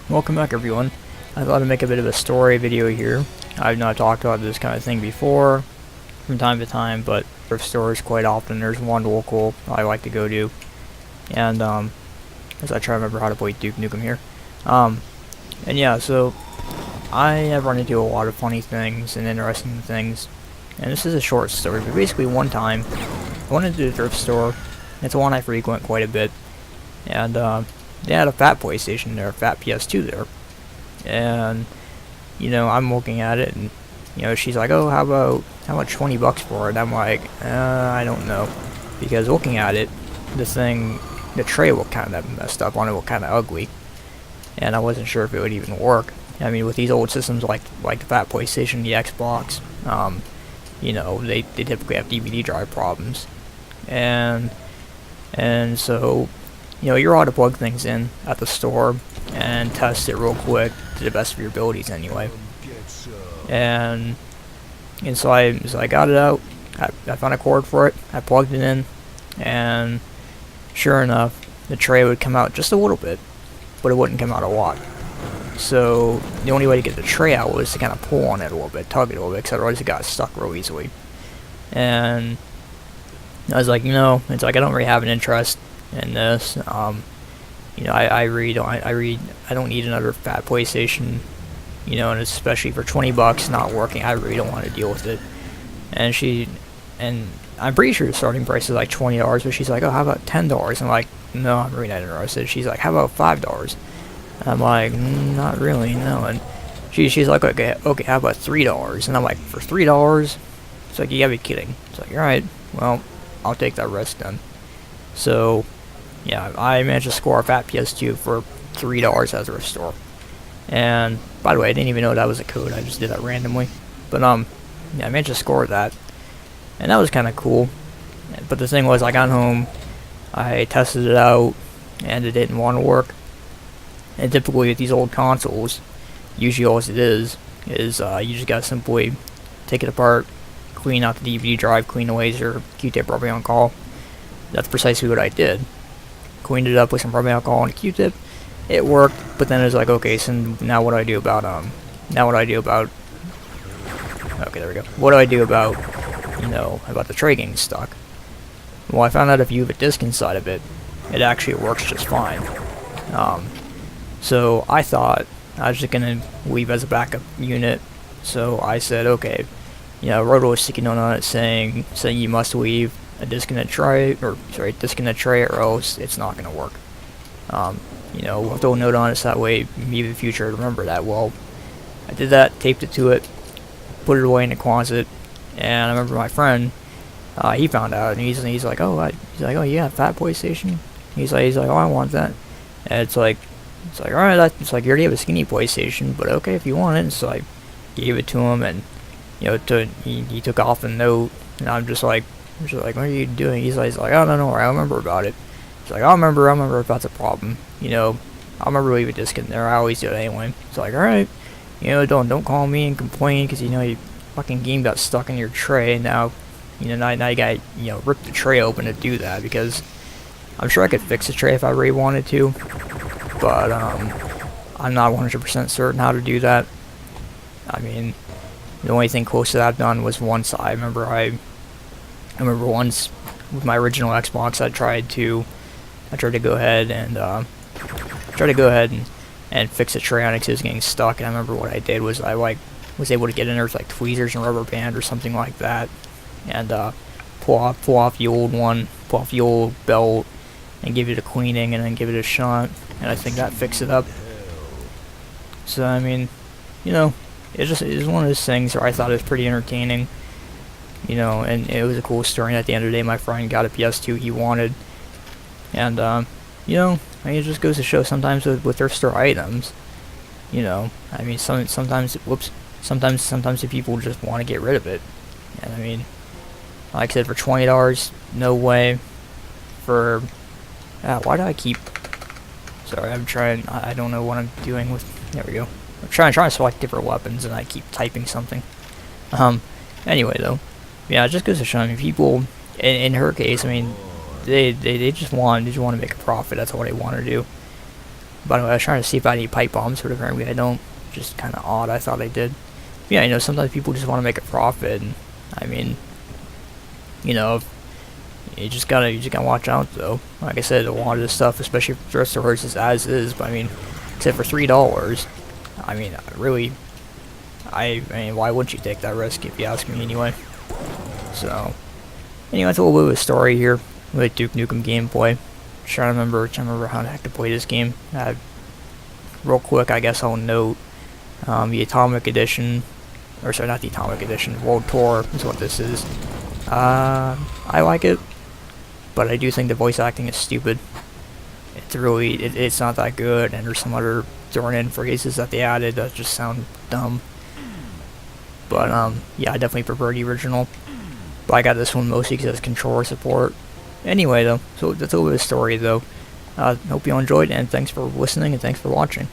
Welcome back, everyone. I thought I'd make a bit of a story video here. I've not talked about this kind of thing before from time to time, but thrift stores quite often. There's one local I like to go to, and as I try to remember how to play Duke Nukem here. And yeah, so I have run into a lot of funny things and interesting things, and this is a short story, but basically one time I went into the thrift store. It's one I frequent quite a bit, and they had a fat PlayStation there, a fat PS2 there, and I'm looking at it, and she's like, "Oh, how about 20 bucks for it?" And I'm like, I don't know, because looking at it, the tray looked kind of messed up on it, looked kind of ugly, and I wasn't sure if it would even work. I mean, with these old systems like the fat PlayStation, the Xbox, they typically have DVD drive problems, and so you're allowed to plug things in at the store and test it real quick to the best of your abilities anyway. And so I got it out. I found a cord for it. I plugged it in, and sure enough, the tray would come out just a little bit, but it wouldn't come out a lot. So the only way to get the tray out was to kind of pull on it a little bit, tug it a little bit, because otherwise it got stuck real easily. And I was like, it's like I don't really have an interest in this. I don't need another fat PlayStation, and especially for 20 bucks not working, I really don't want to deal with it. And I'm pretty sure the starting price is like $20, but she's like, "Oh, how about $10? I'm like, "No, I'm really not interested." She's like, "How about $5? I'm like, "Not really, no." And she's like, okay, how about $3? And I'm like, "For $3? It's like, you gotta be kidding." It's like, "Alright, well, I'll take that risk then." So yeah, I managed to score a fat PS2 for $3 at the thrift store. And by the way, I didn't even know that was a code. I just did that randomly. But yeah, I managed to score that, and that was kind of cool. But the thing was, I got home, I tested it out, and it didn't want to work. And typically with these old consoles, usually all it is you just gotta simply take it apart, clean out the DVD drive, clean the laser, Q-tip, rubbing alcohol. That's precisely what I did. Cleaned it up with some rubbing alcohol and a Q-tip. It worked, but then it was like, okay, so now what do I do about okay, there we go. What do I do about about the tray getting stuck? Well, I found out if you have a disc inside of it, it actually works just fine. So I thought I was just gonna leave as a backup unit. So I said, okay, Roto was sticking on it saying you must leave a disc in a tray, or else it's not gonna work. We'll throw a note on it so that way maybe in the future I remember that. Well, I did that, taped it to it, put it away in the closet, and I remember my friend, he found out, and he's like, "Oh, yeah, fat PlayStation." He's like, "Oh, I want that." And it's like, all right, it's like, you already have a skinny PlayStation, but okay, if you want it. And so I gave it to him, and he took off a note, and I'm just like, "What are you doing?" He's like, "Oh, no, I remember about it." He's like, I'll remember if that's a problem. I'll remember leave a disc in there. I always do it anyway. It's like, alright, don't call me and complain because your fucking game got stuck in your tray. Now, now you gotta, rip the tray open to do that, because I'm sure I could fix the tray if I really wanted to, but I'm not 100% certain how to do that. I mean, the only thing close to that I've done was once. I remember once with my original Xbox, I tried to go ahead and fix a tray on it because it was getting stuck. And I remember what I did was I was able to get in there with like tweezers and rubber band or something like that, and pull off the old belt and give it a cleaning and then give it a shot, and I think that fixed it up. So I mean, it's one of those things where I thought it was pretty entertaining, and it was a cool story. And at the end of the day, my friend got a PS2 he wanted, and it just goes to show sometimes with thrift store items, I mean, sometimes the people just want to get rid of it, and I mean, like I said, for $20, no way. For why do I keep? Sorry, I'm trying. I don't know what I'm doing with. There we go. I'm trying to select different weapons, and I keep typing something. Anyway, though, yeah, it just goes to show. I mean, people. In her case, I mean, they just want to make a profit. That's what they want to do. By the way, I was trying to see if I had any pipe bombs, but apparently I don't. Just kind of odd. I thought I did. Yeah, you know, sometimes people just want to make a profit, and I mean, you know, you just gotta watch out though. Like I said, a lot of this stuff, especially if the rest of the is as is, but I mean, except for $3. I mean, really, I mean, why wouldn't you take that risk if you ask me anyway? So, anyway, it's a little bit of a story here with Duke Nukem gameplay. Trying to remember how the heck to play this game. Real quick, I guess I'll note the Atomic Edition, or sorry, not the Atomic Edition, World Tour is what this is. I like it, but I do think the voice acting is stupid. It's not that good, and there's some other thrown in phrases that they added that just sound dumb. But yeah, I definitely prefer the original. But I got this one mostly because it has controller support. Anyway though, so that's a little bit of story though. Hope you all enjoyed, and thanks for listening, and thanks for watching.